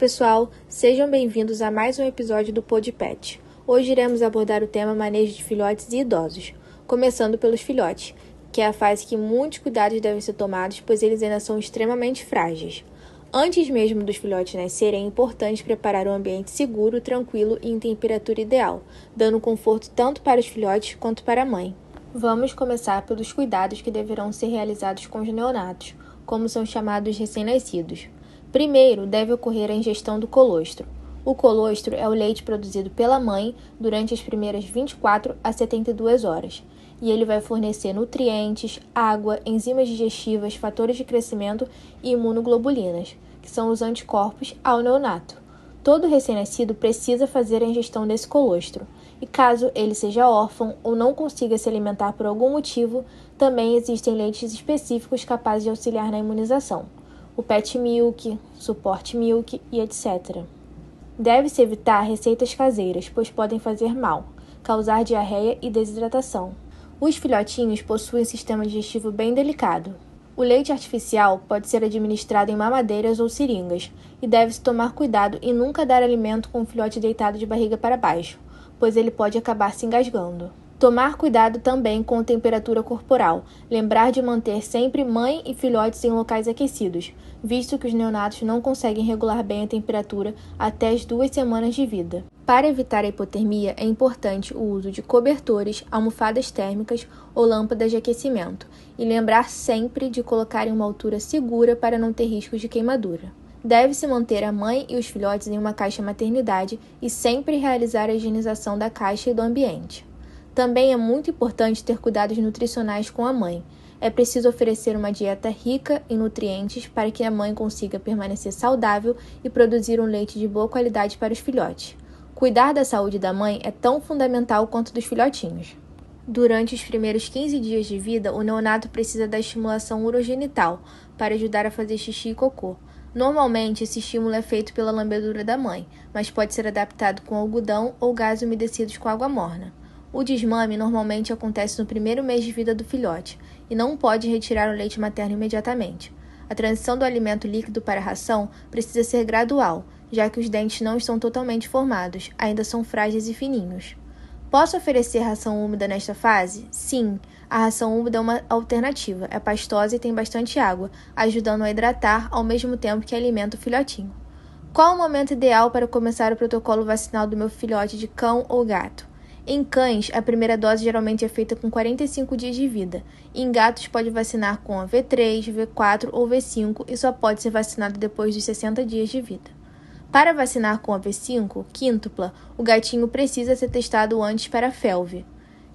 pessoal, sejam bem-vindos a mais um episódio do PodPet. Hoje iremos abordar o tema manejo de filhotes e idosos, começando pelos filhotes, que é a fase que muitos cuidados devem ser tomados, pois eles ainda são extremamente frágeis. Antes mesmo dos filhotes nascerem, é importante preparar um ambiente seguro, tranquilo e em temperatura ideal, dando conforto tanto para os filhotes quanto para a mãe. Vamos começar pelos cuidados que deverão ser realizados com os neonatos, como são chamados recém-nascidos. Primeiro, deve ocorrer a ingestão do colostro. O colostro é o leite produzido pela mãe durante as primeiras 24 a 72 horas, e ele vai fornecer nutrientes, água, enzimas digestivas, fatores de crescimento e imunoglobulinas, que são os anticorpos ao neonato. Todo recém-nascido precisa fazer a ingestão desse colostro, e caso ele seja órfão ou não consiga se alimentar por algum motivo, também existem leites específicos capazes de auxiliar na imunização. O Pet Milk, Support Milk e etc. Deve-se evitar receitas caseiras, pois podem fazer mal, causar diarreia e desidratação. Os filhotinhos possuem um sistema digestivo bem delicado. O leite artificial pode ser administrado em mamadeiras ou seringas, e deve-se tomar cuidado em nunca dar alimento com o filhote deitado de barriga para baixo, pois ele pode acabar se engasgando. Tomar cuidado também com a temperatura corporal, lembrar de manter sempre mãe e filhotes em locais aquecidos, visto que os neonatos não conseguem regular bem a temperatura até as 2 semanas de vida. Para evitar a hipotermia, é importante o uso de cobertores, almofadas térmicas ou lâmpadas de aquecimento, e lembrar sempre de colocar em uma altura segura para não ter riscos de queimadura. Deve-se manter a mãe e os filhotes em uma caixa maternidade e sempre realizar a higienização da caixa e do ambiente. Também é muito importante ter cuidados nutricionais com a mãe. É preciso oferecer uma dieta rica em nutrientes para que a mãe consiga permanecer saudável e produzir um leite de boa qualidade para os filhotes. Cuidar da saúde da mãe é tão fundamental quanto dos filhotinhos. Durante os primeiros 15 dias de vida, o neonato precisa da estimulação urogenital para ajudar a fazer xixi e cocô. Normalmente, esse estímulo é feito pela lambedura da mãe, mas pode ser adaptado com algodão ou gases umedecidos com água morna. O desmame normalmente acontece no primeiro mês de vida do filhote e não pode retirar o leite materno imediatamente. A transição do alimento líquido para a ração precisa ser gradual, já que os dentes não estão totalmente formados, ainda são frágeis e fininhos. Posso oferecer ração úmida nesta fase? Sim, a ração úmida é uma alternativa, é pastosa e tem bastante água, ajudando a hidratar ao mesmo tempo que alimenta o filhotinho. Qual o momento ideal para começar o protocolo vacinal do meu filhote de cão ou gato? Em cães, a primeira dose geralmente é feita com 45 dias de vida. Em gatos, pode vacinar com a V3, V4 ou V5 e só pode ser vacinado depois dos 60 dias de vida. Para vacinar com a V5, quíntupla, o gatinho precisa ser testado antes para a FeLV.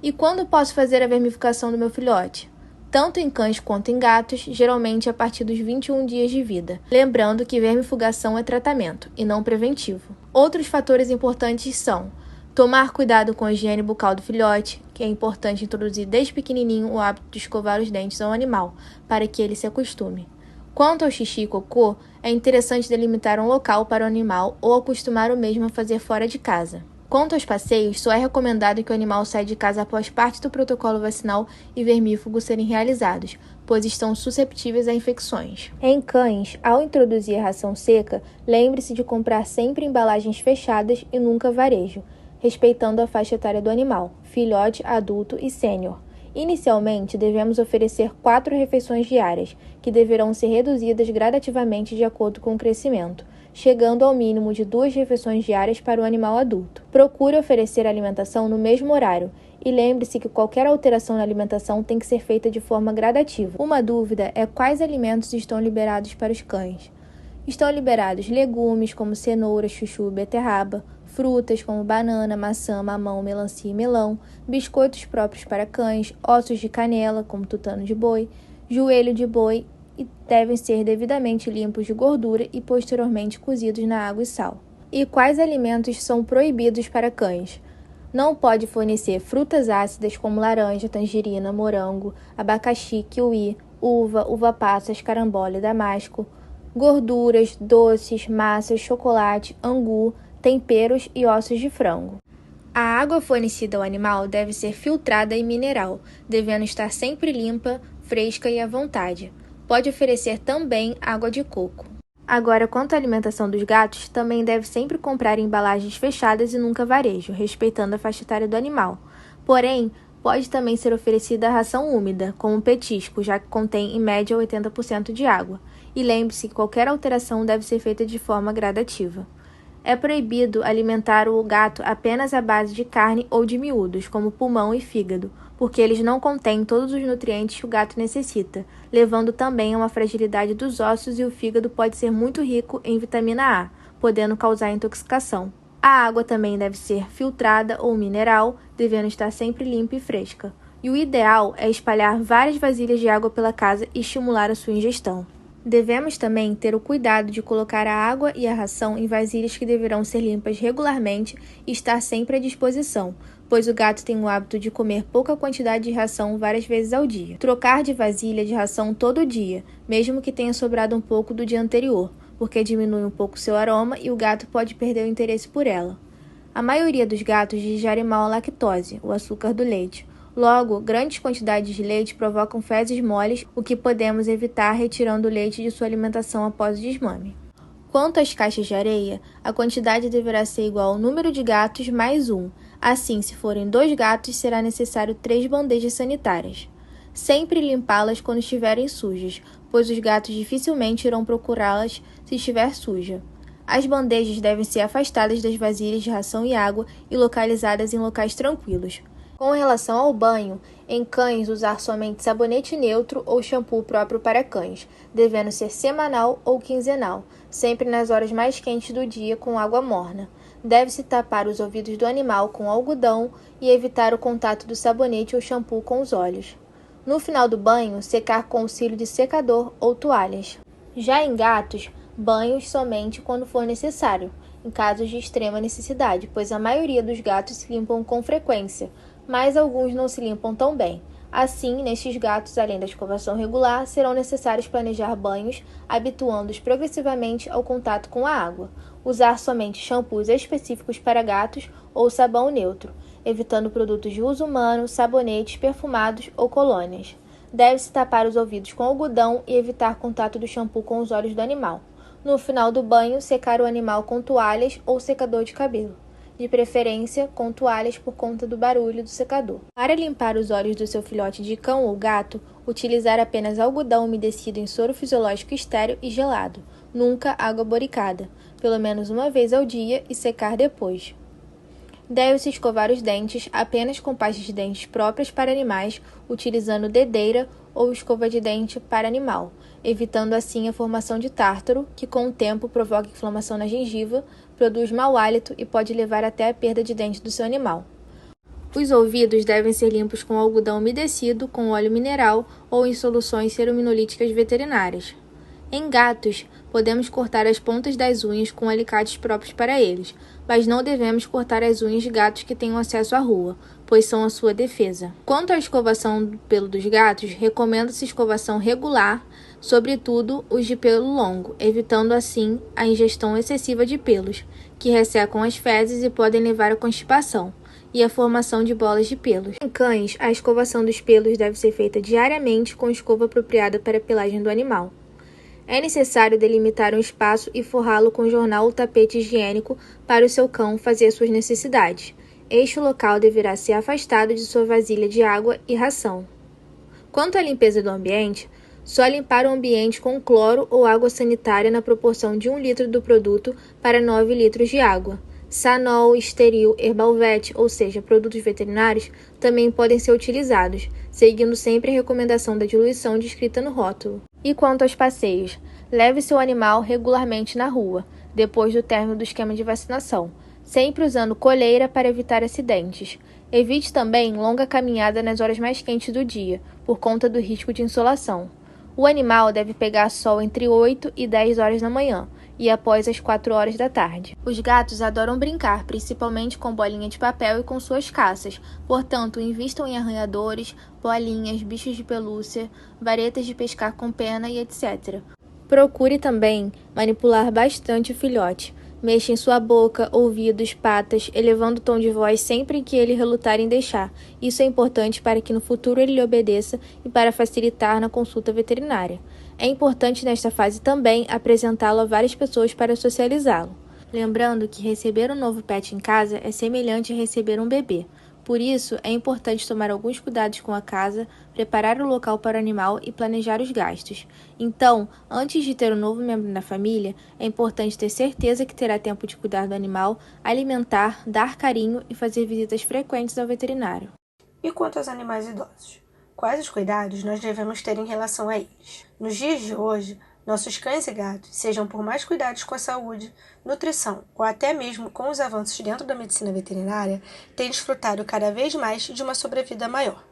E quando posso fazer a vermifugação do meu filhote? Tanto em cães quanto em gatos, geralmente a partir dos 21 dias de vida. Lembrando que vermifugação é tratamento e não preventivo. Outros fatores importantes são: tomar cuidado com a higiene bucal do filhote, que é importante introduzir desde pequenininho o hábito de escovar os dentes ao animal, para que ele se acostume. Quanto ao xixi e cocô, é interessante delimitar um local para o animal ou acostumar o mesmo a fazer fora de casa. Quanto aos passeios, só é recomendado que o animal saia de casa após parte do protocolo vacinal e vermífugo serem realizados, pois estão susceptíveis a infecções. Em cães, ao introduzir a ração seca, lembre-se de comprar sempre embalagens fechadas e nunca varejo, respeitando a faixa etária do animal, filhote, adulto e sênior. Inicialmente, devemos oferecer 4 refeições diárias, que deverão ser reduzidas gradativamente de acordo com o crescimento, chegando ao mínimo de 2 refeições diárias para o animal adulto. Procure oferecer a alimentação no mesmo horário, e lembre-se que qualquer alteração na alimentação tem que ser feita de forma gradativa. Uma dúvida é quais alimentos estão liberados para os cães. Estão liberados legumes como cenoura, chuchu e beterraba, frutas como banana, maçã, mamão, melancia e melão, biscoitos próprios para cães, ossos de canela como tutano de boi, joelho de boi e devem ser devidamente limpos de gordura e posteriormente cozidos na água e sal. E quais alimentos são proibidos para cães? Não pode fornecer frutas ácidas como laranja, tangerina, morango, abacaxi, kiwi, uva, uva passas, carambola e damasco, gorduras, doces, massas, chocolate, angu, temperos e ossos de frango. A água fornecida ao animal deve ser filtrada e mineral, devendo estar sempre limpa, fresca e à vontade. Pode oferecer também água de coco. Agora, quanto à alimentação dos gatos, também deve sempre comprar em embalagens fechadas e nunca varejo, respeitando a faixa etária do animal. Porém, pode também ser oferecida a ração úmida, como petisco, já que contém em média 80% de água. E lembre-se que qualquer alteração deve ser feita de forma gradativa. É proibido alimentar o gato apenas à base de carne ou de miúdos, como pulmão e fígado, porque eles não contêm todos os nutrientes que o gato necessita, levando também a uma fragilidade dos ossos, e o fígado pode ser muito rico em vitamina A, podendo causar intoxicação. A água também deve ser filtrada ou mineral, devendo estar sempre limpa e fresca. E o ideal é espalhar várias vasilhas de água pela casa e estimular a sua ingestão. Devemos também ter o cuidado de colocar a água e a ração em vasilhas que deverão ser limpas regularmente e estar sempre à disposição, pois o gato tem o hábito de comer pouca quantidade de ração várias vezes ao dia. Trocar de vasilha de ração todo dia, mesmo que tenha sobrado um pouco do dia anterior, porque diminui um pouco seu aroma e o gato pode perder o interesse por ela. A maioria dos gatos digere mal a lactose, o açúcar do leite. Logo, grandes quantidades de leite provocam fezes moles, o que podemos evitar retirando o leite de sua alimentação após o desmame. Quanto às caixas de areia, a quantidade deverá ser igual ao número de gatos mais 1. Assim, se forem 2 gatos, será necessário 3 bandejas sanitárias. Sempre limpá-las quando estiverem sujas, pois os gatos dificilmente irão procurá-las se estiver suja. As bandejas devem ser afastadas das vasilhas de ração e água e localizadas em locais tranquilos. Com relação ao banho, em cães usar somente sabonete neutro ou shampoo próprio para cães, devendo ser semanal ou quinzenal, sempre nas horas mais quentes do dia com água morna. Deve-se tapar os ouvidos do animal com algodão e evitar o contato do sabonete ou shampoo com os olhos. No final do banho, secar com auxílio de secador ou toalhas. Já em gatos, banhos somente quando for necessário, em casos de extrema necessidade, pois a maioria dos gatos se limpam com frequência, mas alguns não se limpam tão bem. Assim, nestes gatos, além da escovação regular, serão necessários planejar banhos, habituando-os progressivamente ao contato com a água. Usar somente shampoos específicos para gatos ou sabão neutro, evitando produtos de uso humano, sabonetes, perfumados ou colônias. Deve-se tapar os ouvidos com algodão e evitar contato do shampoo com os olhos do animal. No final do banho, secar o animal com toalhas ou secador de cabelo, de preferência com toalhas por conta do barulho do secador. Para limpar os olhos do seu filhote de cão ou gato, utilizar apenas algodão umedecido em soro fisiológico estéril e gelado, nunca água boricada, pelo menos uma vez ao dia, e secar depois. Deve-se escovar os dentes apenas com pastas de dentes próprias para animais, utilizando dedeira ou escova de dente para animal, evitando assim a formação de tártaro, que com o tempo provoca inflamação na gengiva, produz mau hálito e pode levar até a perda de dente do seu animal. Os ouvidos devem ser limpos com algodão umedecido, com óleo mineral ou em soluções ceruminolíticas veterinárias. Em gatos, podemos cortar as pontas das unhas com alicates próprios para eles, mas não devemos cortar as unhas de gatos que tenham acesso à rua, pois são a sua defesa. Quanto à escovação do pelo dos gatos, recomenda-se escovação regular, sobretudo os de pelo longo, evitando assim a ingestão excessiva de pelos, que ressecam as fezes e podem levar à constipação e a formação de bolas de pelos. Em cães, a escovação dos pelos deve ser feita diariamente com escova apropriada para a pelagem do animal. É necessário delimitar um espaço e forrá-lo com jornal ou tapete higiênico para o seu cão fazer suas necessidades. Este local deverá ser afastado de sua vasilha de água e ração. Quanto à limpeza do ambiente, só limpar o ambiente com cloro ou água sanitária na proporção de 1 litro do produto para 9 litros de água. Sanol, Esteril, Herbalvet, ou seja, produtos veterinários, também podem ser utilizados, seguindo sempre a recomendação da diluição descrita no rótulo. E quanto aos passeios, leve seu animal regularmente na rua, depois do término do esquema de vacinação, sempre usando coleira para evitar acidentes. Evite também longa caminhada nas horas mais quentes do dia, por conta do risco de insolação. O animal deve pegar sol entre 8 e 10 horas da manhã, e após as 4 horas da tarde. Os gatos adoram brincar, principalmente com bolinha de papel e com suas caças. Portanto, invistam em arranhadores, bolinhas, bichos de pelúcia, varetas de pescar com pena e etc. Procure também manipular bastante o filhote. Mexa em sua boca, ouvidos, patas, elevando o tom de voz sempre que ele relutar em deixar. Isso é importante para que no futuro ele lhe obedeça e para facilitar na consulta veterinária. É importante nesta fase também apresentá-lo a várias pessoas para socializá-lo. Lembrando que receber um novo pet em casa é semelhante a receber um bebê. Por isso, é importante tomar alguns cuidados com a casa, preparar o local para o animal e planejar os gastos. Então, antes de ter um novo membro na família, é importante ter certeza que terá tempo de cuidar do animal, alimentar, dar carinho e fazer visitas frequentes ao veterinário. E quanto aos animais idosos? Quais os cuidados nós devemos ter em relação a eles? Nos dias de hoje, nossos cães e gatos, sejam por mais cuidados com a saúde, nutrição ou até mesmo com os avanços dentro da medicina veterinária, têm desfrutado cada vez mais de uma sobrevida maior.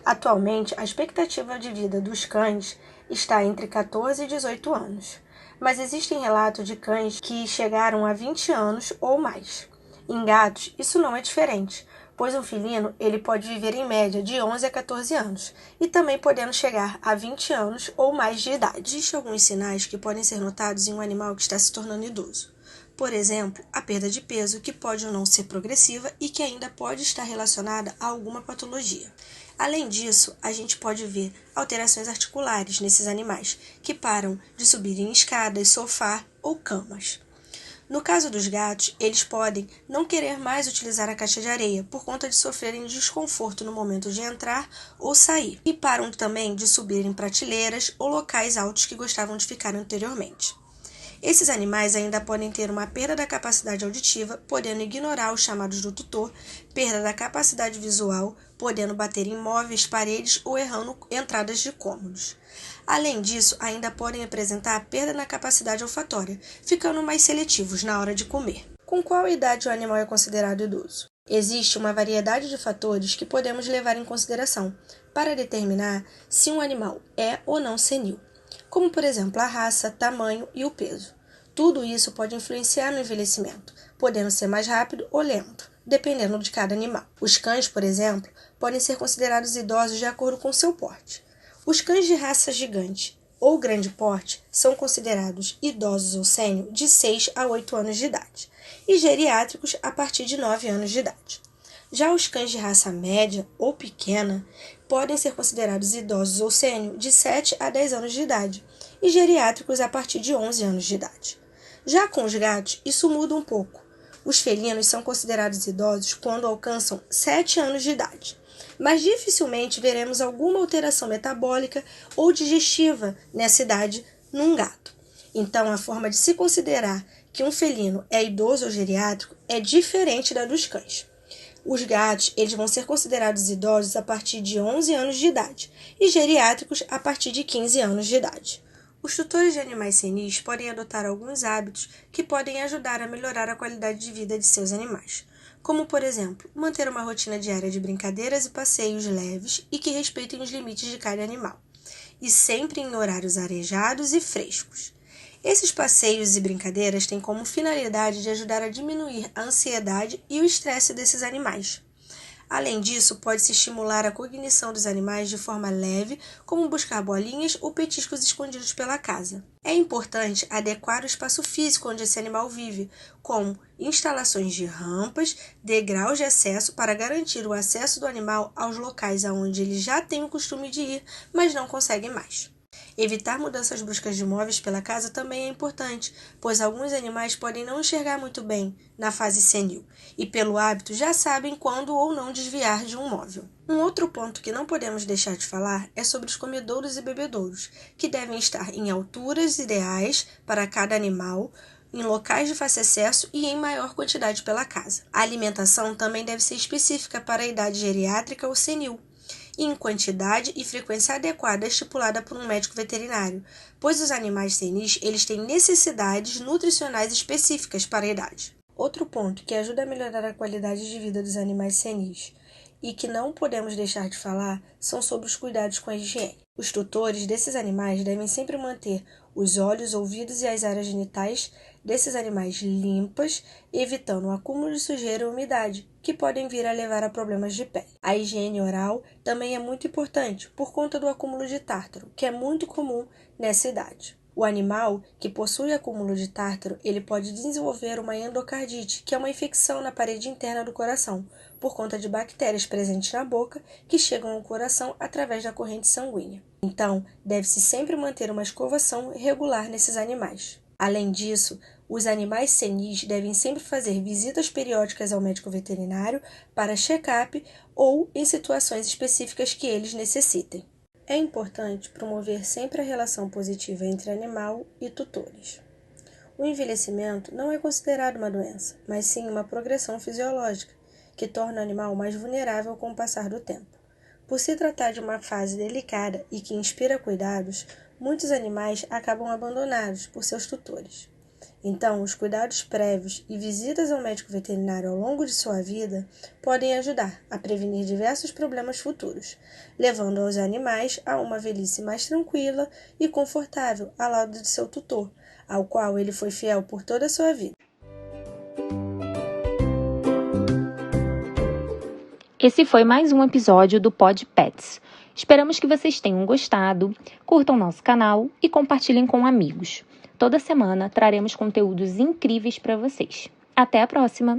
Atualmente, a expectativa de vida dos cães está entre 14 e 18 anos, mas existem relatos de cães que chegaram a 20 anos ou mais. Em gatos, isso não é diferente, pois um felino ele pode viver em média de 11 a 14 anos e também podendo chegar a 20 anos ou mais de idade. Existem alguns sinais que podem ser notados em um animal que está se tornando idoso. Por exemplo, a perda de peso, que pode ou não ser progressiva e que ainda pode estar relacionada a alguma patologia. Além disso, a gente pode ver alterações articulares nesses animais, que param de subir em escadas, sofá ou camas. No caso dos gatos, eles podem não querer mais utilizar a caixa de areia por conta de sofrerem desconforto no momento de entrar ou sair, e param também de subir em prateleiras ou locais altos que gostavam de ficar anteriormente. Esses animais ainda podem ter uma perda da capacidade auditiva, podendo ignorar os chamados do tutor, perda da capacidade visual, podendo bater em móveis, paredes ou errando entradas de cômodos. Além disso, ainda podem apresentar perda na capacidade olfatória, ficando mais seletivos na hora de comer. Com qual idade o animal é considerado idoso? Existe uma variedade de fatores que podemos levar em consideração para determinar se um animal é ou não senil, como por exemplo a raça, tamanho e o peso. Tudo isso pode influenciar no envelhecimento, podendo ser mais rápido ou lento, dependendo de cada animal. Os cães, por exemplo, podem ser considerados idosos de acordo com seu porte. Os cães de raça gigante ou grande porte são considerados idosos ou sênior de 6 a 8 anos de idade e geriátricos a partir de 9 anos de idade. Já os cães de raça média ou pequena podem ser considerados idosos ou sênior de 7 a 10 anos de idade e geriátricos a partir de 11 anos de idade. Já com os gatos, isso muda um pouco. Os felinos são considerados idosos quando alcançam 7 anos de idade, mas dificilmente veremos alguma alteração metabólica ou digestiva nessa idade num gato. Então, a forma de se considerar que um felino é idoso ou geriátrico é diferente da dos cães. Os gatos eles vão ser considerados idosos a partir de 11 anos de idade e geriátricos a partir de 15 anos de idade. Os tutores de animais senis podem adotar alguns hábitos que podem ajudar a melhorar a qualidade de vida de seus animais, como, por exemplo, manter uma rotina diária de brincadeiras e passeios leves e que respeitem os limites de cada animal, e sempre em horários arejados e frescos. Esses passeios e brincadeiras têm como finalidade de ajudar a diminuir a ansiedade e o estresse desses animais. Além disso, pode-se estimular a cognição dos animais de forma leve, como buscar bolinhas ou petiscos escondidos pela casa. É importante adequar o espaço físico onde esse animal vive, como instalações de rampas, degraus de acesso para garantir o acesso do animal aos locais aonde ele já tem o costume de ir, mas não consegue mais. Evitar mudanças bruscas de móveis pela casa também é importante, pois alguns animais podem não enxergar muito bem na fase senil e, pelo hábito, já sabem quando ou não desviar de um móvel. Um outro ponto que não podemos deixar de falar é sobre os comedouros e bebedouros, que devem estar em alturas ideais para cada animal, em locais de fácil acesso e em maior quantidade pela casa. A alimentação também deve ser específica para a idade geriátrica ou senil, e em quantidade e frequência adequada estipulada por um médico veterinário, pois os animais senis eles têm necessidades nutricionais específicas para a idade. Outro ponto que ajuda a melhorar a qualidade de vida dos animais senis e que não podemos deixar de falar são sobre os cuidados com a higiene. Os tutores desses animais devem sempre manter os olhos, ouvidos e as áreas genitais desses animais limpas, evitando o acúmulo de sujeira e umidade, que podem vir a levar a problemas de pele. A higiene oral também é muito importante por conta do acúmulo de tártaro, que é muito comum nessa idade. O animal que possui acúmulo de tártaro, ele pode desenvolver uma endocardite, que é uma infecção na parede interna do coração, por conta de bactérias presentes na boca que chegam ao coração através da corrente sanguínea. Então, deve-se sempre manter uma escovação regular nesses animais. Além disso, os animais senis devem sempre fazer visitas periódicas ao médico veterinário para check-up ou em situações específicas que eles necessitem. É importante promover sempre a relação positiva entre animal e tutores. O envelhecimento não é considerado uma doença, mas sim uma progressão fisiológica, que torna o animal mais vulnerável com o passar do tempo. Por se tratar de uma fase delicada e que inspira cuidados, muitos animais acabam abandonados por seus tutores. Então, os cuidados prévios e visitas ao médico veterinário ao longo de sua vida podem ajudar a prevenir diversos problemas futuros, levando os animais a uma velhice mais tranquila e confortável ao lado de seu tutor, ao qual ele foi fiel por toda a sua vida. Esse foi mais um episódio do Pod Pets. Esperamos que vocês tenham gostado, curtam nosso canal e compartilhem com amigos. Toda semana traremos conteúdos incríveis para vocês. Até a próxima!